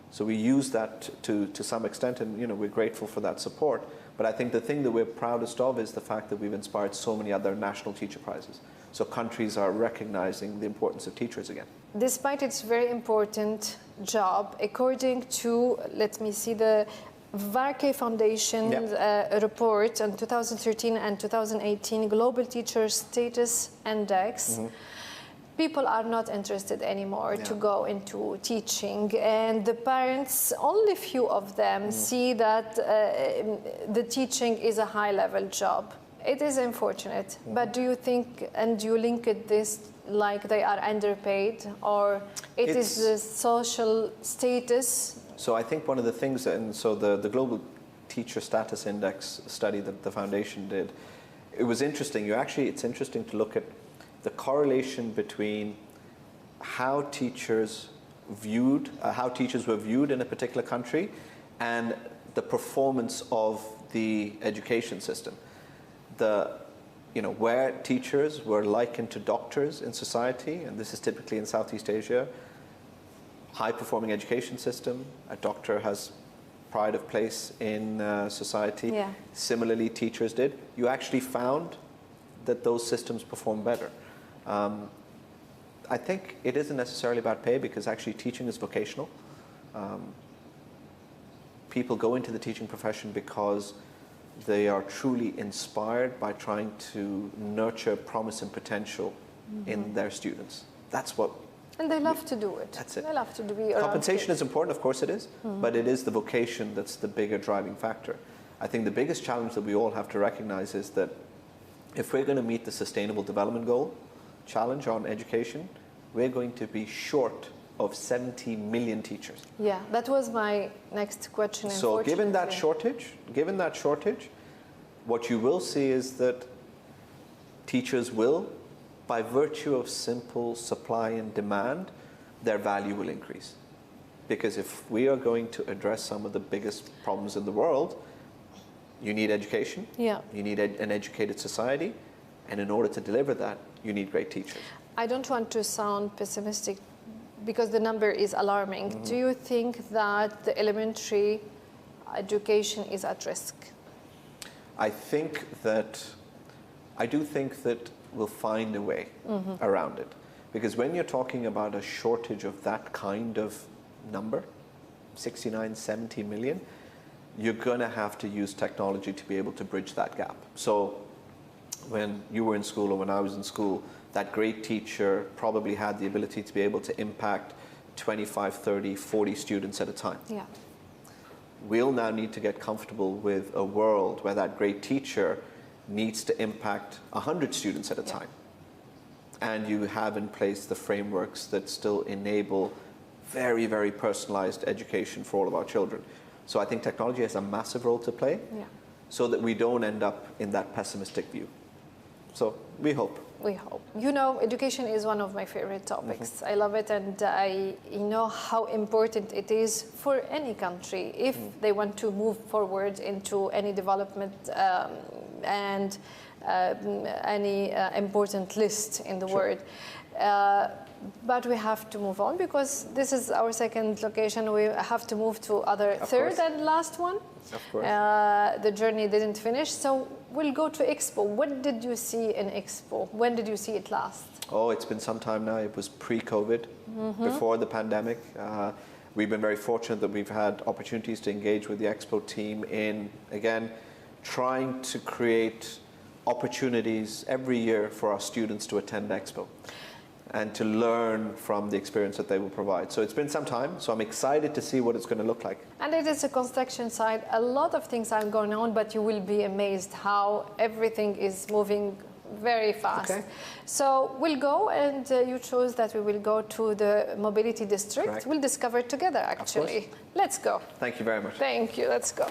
[SPEAKER 2] So we use that to some extent, and you know, we're grateful for that support. But I think the thing that we're proudest of is the fact that we've inspired so many other national teacher prizes. So countries are recognizing the importance of teachers again.
[SPEAKER 1] Despite its very important job, according to, let me see, the Varkey Foundation report on 2013 and 2018 Global Teacher Status Index, people are not interested anymore to go into teaching, and the parents, only few of them see that the teaching is a high-level job. It is unfortunate, but do you think, and do you link it this like they are underpaid, or it's the social status?
[SPEAKER 2] So I think one of the things, and so the Global Teacher Status Index study that the foundation did, it was interesting. It's interesting to look at the correlation between how teachers were viewed in a particular country and the performance of the education system. Where teachers were likened to doctors in society, and this is typically in Southeast Asia, high-performing education system, a doctor has pride of place in society. Yeah. Similarly, teachers did. You actually found that those systems perform better. I think it isn't necessarily about pay, because actually teaching is vocational. People go into the teaching profession because they are truly inspired by trying to nurture promise and potential in their students. That's what.
[SPEAKER 1] And they love to do it.
[SPEAKER 2] That's it.
[SPEAKER 1] They love to be around.
[SPEAKER 2] Compensation is important, of course it is, but it is the vocation that's the bigger driving factor. I think the biggest challenge that we all have to recognize is that if we're going to meet the Sustainable Development Goal challenge on education, we're going to be short of 70 million teachers.
[SPEAKER 1] Yeah, that was my next question.
[SPEAKER 2] So given that shortage, what you will see is that teachers will by virtue of simple supply and demand, their value will increase. Because if we are going to address some of the biggest problems in the world, you need education, you need an educated society, and in order to deliver that, you need great teachers.
[SPEAKER 1] I don't want to sound pessimistic because the number is alarming. Do you think that the elementary education is at risk?
[SPEAKER 2] I do think that we'll find a way around it. Because when you're talking about a shortage of that kind of number, 69, 70 million, you're going to have to use technology to be able to bridge that gap. So when you were in school or when I was in school, that great teacher probably had the ability to be able to impact 25, 30, 40 students at a time.
[SPEAKER 1] Yeah.
[SPEAKER 2] We'll now need to get comfortable with a world where that great teacher needs to impact 100 students at a time. And you have in place the frameworks that still enable very, very personalized education for all of our children. So I think technology has a massive role to play so that we don't end up in that pessimistic view. So we hope.
[SPEAKER 1] We hope. You know, education is one of my favorite topics. I love it, and I know how important it is for any country if they want to move forward into any development and any important list in the world. But we have to move on because this is our second location. We have to move to third and last one.
[SPEAKER 2] Of course.
[SPEAKER 1] The journey didn't finish, so we'll go to Expo. What did you see in Expo? When did you see it last?
[SPEAKER 2] Oh, it's been some time now. It was pre-COVID, before the pandemic. We've been very fortunate that we've had opportunities to engage with the Expo team in, again, trying to create opportunities every year for our students to attend Expo and to learn from the experience that they will provide. So it's been some time, so I'm excited to see what it's going to look like.
[SPEAKER 1] And it is a construction site. A lot of things are going on, but you will be amazed how everything is moving very fast. Okay. So we'll go, and you chose that we will go to the Mobility District.
[SPEAKER 2] Correct.
[SPEAKER 1] We'll discover it together, actually. Let's go.
[SPEAKER 2] Thank you very much.
[SPEAKER 1] Thank you. Let's go.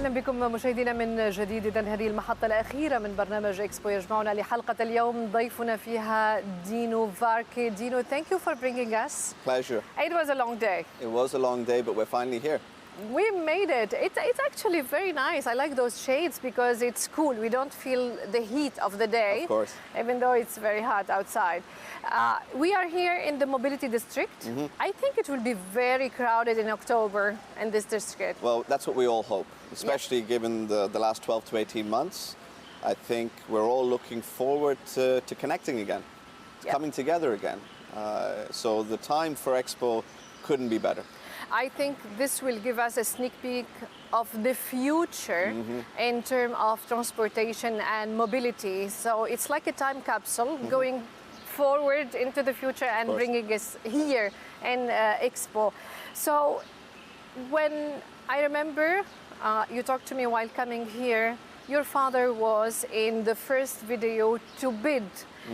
[SPEAKER 1] بكم مشاهدينا من جديد. إذن هذه المحطة الأخيرة من برنامج إكسبو يجمعنا لحلقة اليوم ضيفنا فيها دينو فاركي. Dino, thank you for bringing us.
[SPEAKER 4] Pleasure.
[SPEAKER 1] It was a long day.
[SPEAKER 4] It was a long day, but we're finally here.
[SPEAKER 1] We made it. It's actually very nice. I like those shades because it's cool. We don't feel the heat of the day.
[SPEAKER 4] Of course.
[SPEAKER 1] Even though it's very hot outside. We are here in the Mobility District. I think it will be very crowded in October in this district.
[SPEAKER 4] Well, that's what we all hope, especially given the last 12 to 18 months. I think we're all looking forward to connecting again, coming together again. So the time for Expo couldn't be better.
[SPEAKER 1] I think this will give us a sneak peek of the future in terms of transportation and mobility. So it's like a time capsule going forward into the future and bringing us here in Expo. So when I remember you talked to me while coming here, your father was in the first video to bid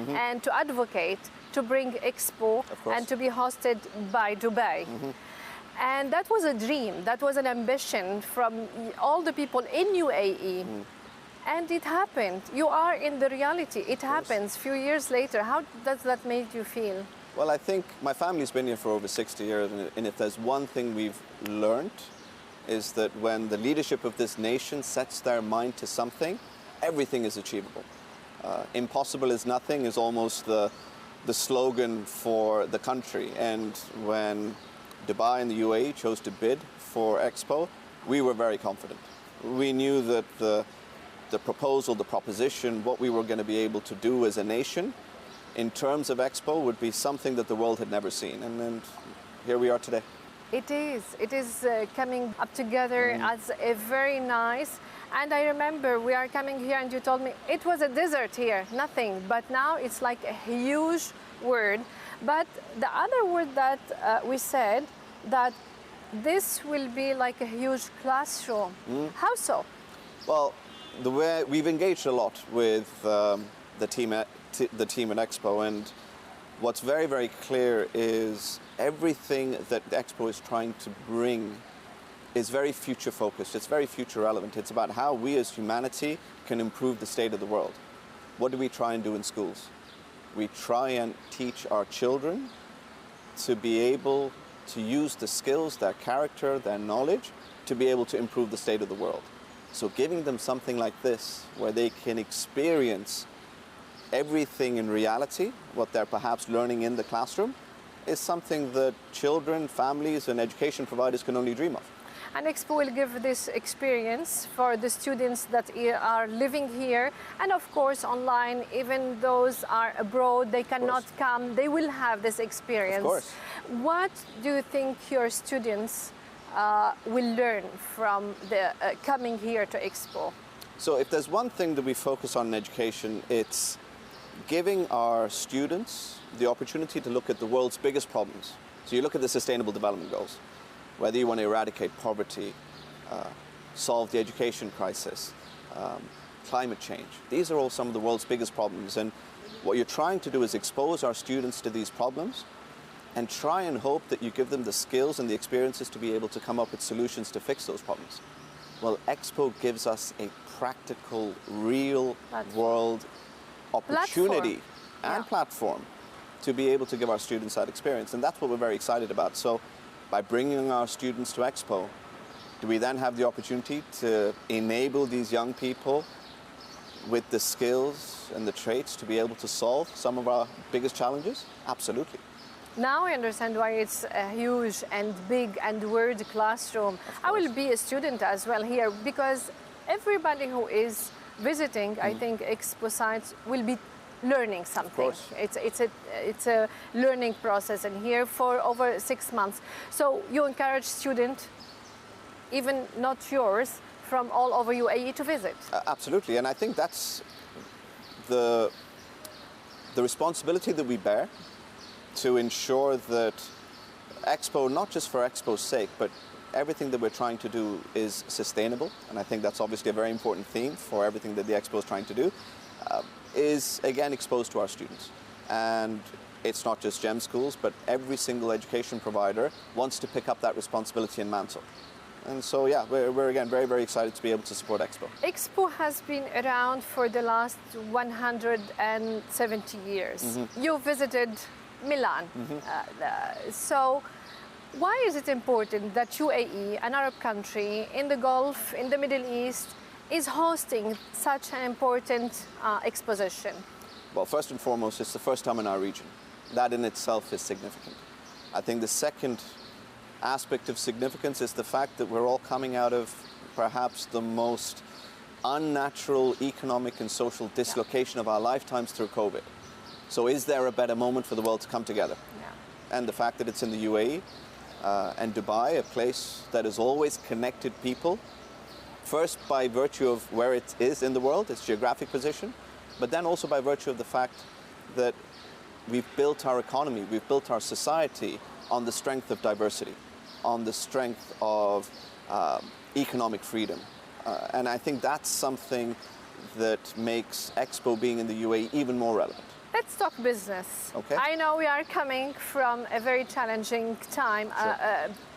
[SPEAKER 1] and to advocate to bring Expo and to be hosted by Dubai. And that was a dream, that was an ambition from all the people in UAE. And it happened. You are in the reality. It happens a few years later. How does that make you feel?
[SPEAKER 4] Well, I think my family's been here for over 60 years, and if there's one thing we've learned is that when the leadership of this nation sets their mind to something, everything is achievable. Impossible is nothing is almost the slogan for the country. And when Dubai and the UAE chose to bid for Expo, we were very confident. We knew that the proposal, the proposition, what we were going to be able to do as a nation in terms of Expo would be something that the world had never seen. And here we are today.
[SPEAKER 1] It is. It is coming up together as a very nice. And I remember we are coming here and you told me it was a desert here, nothing. But now it's like a huge word. But the other word that we said, that this will be like a huge classroom. How so?
[SPEAKER 4] Well, the way we've engaged a lot with the team at Expo, and what's very, very clear is everything that the Expo is trying to bring is very future focused. It's very future relevant. It's about how we as humanity can improve the state of the world. What do we try and do in schools? We try and teach our children to be able to use the skills, their character, their knowledge, to be able to improve the state of the world. So giving them something like this, where they can experience everything in reality, what they're perhaps learning in the classroom, is something that children, families, and education providers can only dream of.
[SPEAKER 1] And Expo will give this experience for the students that are living here, and of course online, even those are abroad, they cannot come, they will have this experience.
[SPEAKER 4] Of course.
[SPEAKER 1] What do you think your students will learn from the coming here to Expo?
[SPEAKER 4] So if there's one thing that we focus on in education, it's giving our students the opportunity to look at the world's biggest problems. So you look at the Sustainable Development Goals, whether you want to eradicate poverty, solve the education crisis, climate change. These are all some of the world's biggest problems. And what you're trying to do is expose our students to these problems and try and hope that you give them the skills and the experiences to be able to come up with solutions to fix those problems. Well, Expo gives us a practical, real world opportunity and platform to be able to give our students that experience. And that's what we're very excited about. So by bringing our students to Expo, do we then have the opportunity to enable these young people with the skills and the traits to be able to solve some of our biggest challenges? Absolutely.
[SPEAKER 1] Now I understand why it's a huge and big and word classroom. I will be a student as well here, because everybody who is visiting, I think, Expo sites will be learning something. It's a learning process, and here for over 6 months. So you encourage students, even not yours, from all over UAE to visit.
[SPEAKER 4] Absolutely, and I think that's the responsibility that we bear to ensure that Expo, not just for Expo's sake, but everything that we're trying to do is sustainable. And I think that's obviously a very important theme for everything that the Expo is trying to do, is again exposed to our students. And it's not just GEM schools, but every single education provider wants to pick up that responsibility and mantle. And so, yeah, we're again very, very excited to be able to support Expo.
[SPEAKER 1] Expo has been around for the last 170 years. You visited Milan. So why is it important that UAE, an Arab country in the Gulf, in the Middle East, is hosting such an important exposition?
[SPEAKER 4] Well, first and foremost, it's the first time in our region. That in itself is significant. I think the second aspect of significance is the fact that we're all coming out of perhaps the most unnatural economic and social dislocation of our lifetimes through COVID. So is there a better moment for the world to come together? And the fact that it's in the UAE and Dubai, a place that has always connected people, first by virtue of where it is in the world, its geographic position, but then also by virtue of the fact that we've built our economy, we've built our society on the strength of diversity, on the strength of economic freedom. And I think that's something that makes Expo being in the UAE even more relevant.
[SPEAKER 1] Let's talk business.
[SPEAKER 4] Okay.
[SPEAKER 1] I know we are coming from a very challenging time,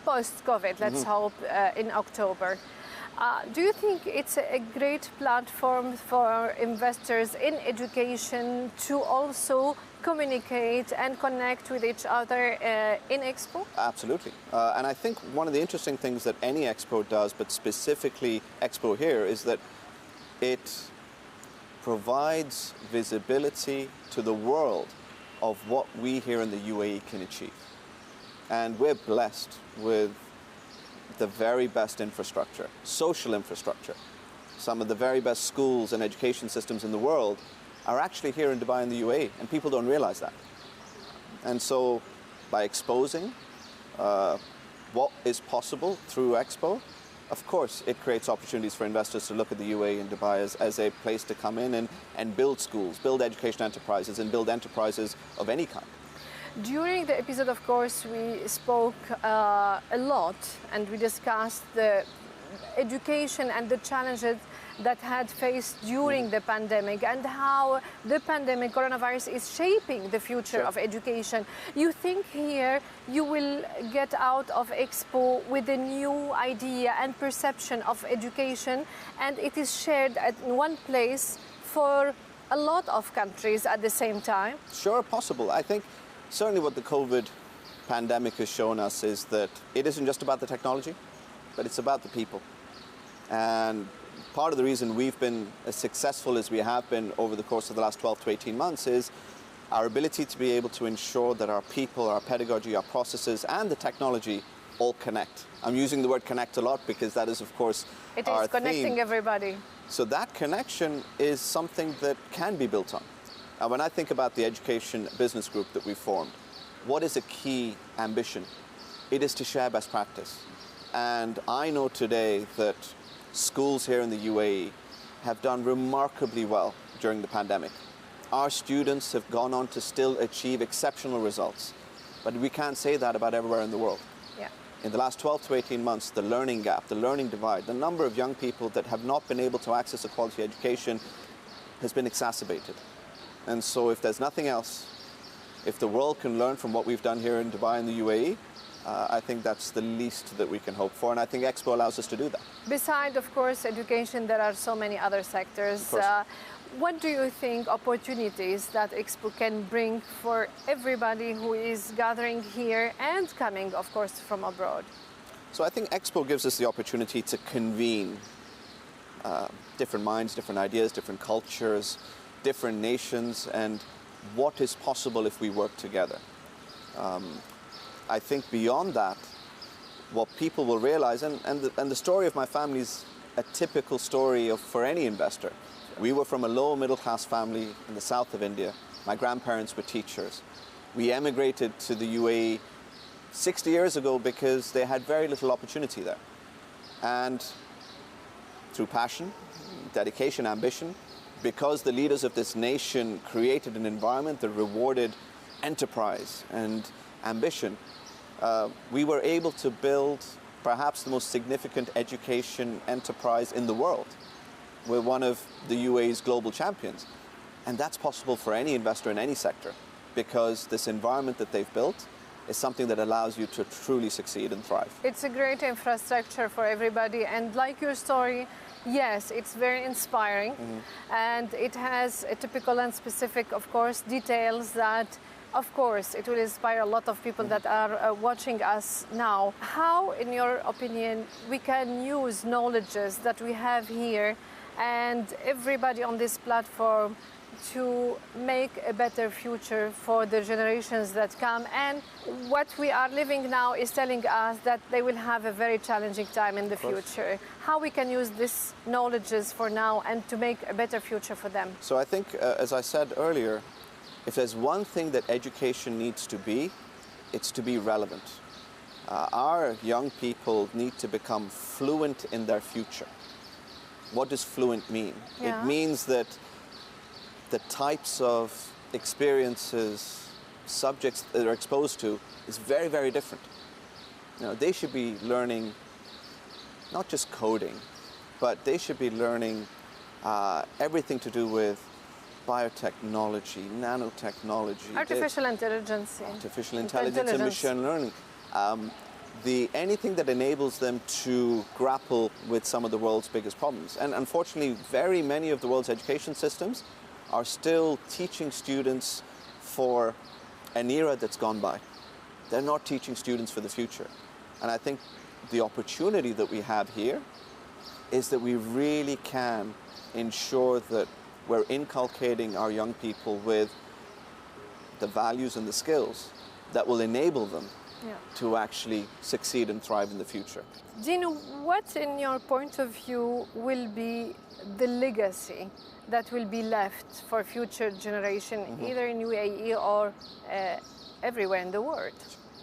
[SPEAKER 1] post-COVID, let's hope, in October. Do you think it's a great platform for investors in education to also communicate and connect with each other in Expo?
[SPEAKER 4] Absolutely. And I think one of the interesting things that any Expo does, but specifically Expo here, is that it provides visibility to the world of what we here in the UAE can achieve. And we're blessed with the very best infrastructure, social infrastructure. Some of the very best schools and education systems in the world are actually here in Dubai and the UAE, and people don't realize that. And so by exposing what is possible through Expo, of course, it creates opportunities for investors to look at the UAE and Dubai as a place to come in and build schools, build education enterprises, and build enterprises of any kind.
[SPEAKER 1] During the episode, of course, we spoke a lot and we discussed the education and the challenges that had faced during the pandemic and how the pandemic, coronavirus, is shaping the future of education. You think here you will get out of Expo with a new idea and perception of education, and it is shared at one place for a lot of countries at the same time?
[SPEAKER 4] Sure, possible. I think certainly what the COVID pandemic has shown us is that it isn't just about the technology, but it's about the people. And part of the reason we've been as successful as we have been over the course of the last 12 to 18 months is our ability to be able to ensure that our people, our pedagogy, our processes, and the technology all connect. I'm using the word connect a lot because that is, of course,
[SPEAKER 1] it
[SPEAKER 4] our
[SPEAKER 1] is connecting
[SPEAKER 4] theme.
[SPEAKER 1] Everybody.
[SPEAKER 4] So that connection is something that can be built on. Now, when I think about the education business group that we've formed, what is a key ambition? It is to share best practice. And I know today that schools here in the UAE have done remarkably well during the pandemic. Our students have gone on to still achieve exceptional results, but we can't say that about everywhere in the world.
[SPEAKER 1] Yeah.
[SPEAKER 4] In the last 12 to 18 months, the learning gap, the learning divide, the number of young people that have not been able to access a quality education has been exacerbated. And so if there's nothing else, if the world can learn from what we've done here in Dubai and the UAE, I think that's the least that we can hope for, and I think Expo allows us to do that.
[SPEAKER 1] Besides, of course, education, there are so many other sectors. What do you think opportunities that Expo can bring for everybody who is gathering here and coming, of course, from abroad?
[SPEAKER 4] So I think Expo gives us the opportunity to convene different minds, different ideas, different cultures, different nations, and what is possible if we work together. I think beyond that, what people will realize, and the story of my family is a typical story for any investor. We were from a low middle class family in the south of India. My grandparents were teachers. We emigrated to the UAE 60 years ago because they had very little opportunity there. And through passion, dedication, ambition, because the leaders of this nation created an environment that rewarded enterprise and ambition, we were able to build perhaps the most significant education enterprise in the world. We're one of the UAE's global champions. And that's possible for any investor in any sector because this environment that they've built is something that allows you to truly succeed and thrive.
[SPEAKER 1] It's a great infrastructure for everybody. And like your story, yes, it's very inspiring. And it has a typical and specific, of course, details that of course, it will inspire a lot of people that are watching us now. How, in your opinion, we can use knowledges that we have here and everybody on this platform to make a better future for the generations that come? And what we are living now is telling us that they will have a very challenging time in the future. How we can use these knowledges for now and to make a better future for them?
[SPEAKER 4] So I think, as I said earlier, if there's one thing that education needs to be, it's to be relevant. Our young people need to become fluent in their future. What does fluent mean?
[SPEAKER 1] Yeah.
[SPEAKER 4] It means that the types of experiences, subjects that they're exposed to is very, very different. You know, they should be learning not just coding, but they should be learning everything to do with biotechnology, nanotechnology,
[SPEAKER 1] artificial intelligence,
[SPEAKER 4] and machine learning. Anything that enables them to grapple with some of the world's biggest problems. And unfortunately, very many of the world's education systems are still teaching students for an era that's gone by. They're not teaching students for the future. And I think the opportunity that we have here is that we really can ensure that we're inculcating our young people with the values and the skills that will enable them to actually succeed and thrive in the future.
[SPEAKER 1] Dino, what in your point of view will be the legacy that will be left for future generation, either in UAE or everywhere in the world?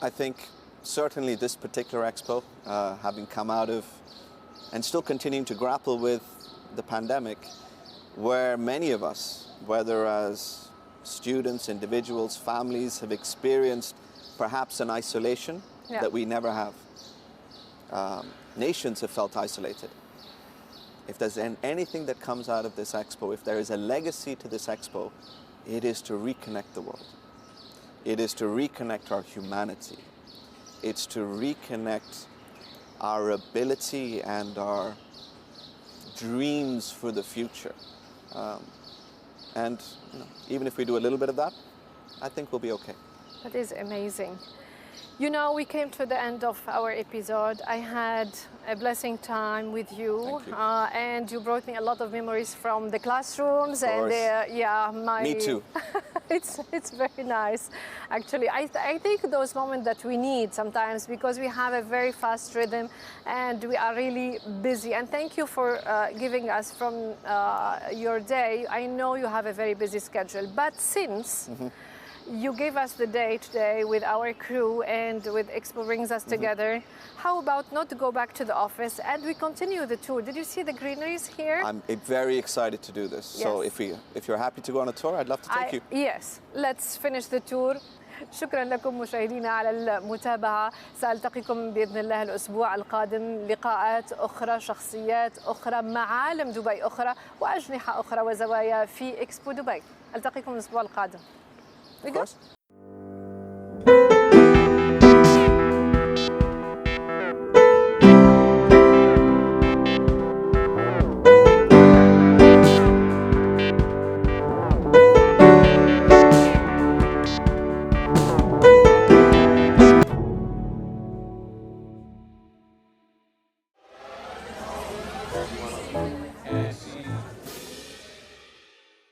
[SPEAKER 4] I think certainly this particular Expo, having come out of and still continuing to grapple with the pandemic, where many of us, whether as students, individuals, families, have experienced perhaps an isolation that we never have. Nations have felt isolated. If there's anything that comes out of this Expo, if there is a legacy to this Expo, it is to reconnect the world. It is to reconnect our humanity. It's to reconnect our ability and our dreams for the future. And even if we do a little bit of that, I think we'll be okay.
[SPEAKER 1] That is amazing. You know, we came to the end of our episode. I had a blessing time with you, and you brought me a lot of memories from the classrooms and
[SPEAKER 4] Me too.
[SPEAKER 1] it's very nice. Actually, I think those moments that we need sometimes, because we have a very fast rhythm and we are really busy. And thank you for giving us from your day. I know you have a very busy schedule, but since you gave us the day today with our crew and with Expo brings us together, how about not to go back to the office and we continue the tour? Did you see the greeneries here?
[SPEAKER 4] I'm very excited to do this. So if you're happy to go on a tour, I'd love to take you.
[SPEAKER 1] Yes, let's finish the tour. شكرا لكم مشاهدينا على المتابعة. سألتقيكم بإذن الله الأسبوع القادم، لقاءات أخرى، شخصيات أخرى، معالم دبي أخرى وأجنحة أخرى وزوايا في إكسبو دبي. ألتقيكم الأسبوع القادم.
[SPEAKER 4] Of course.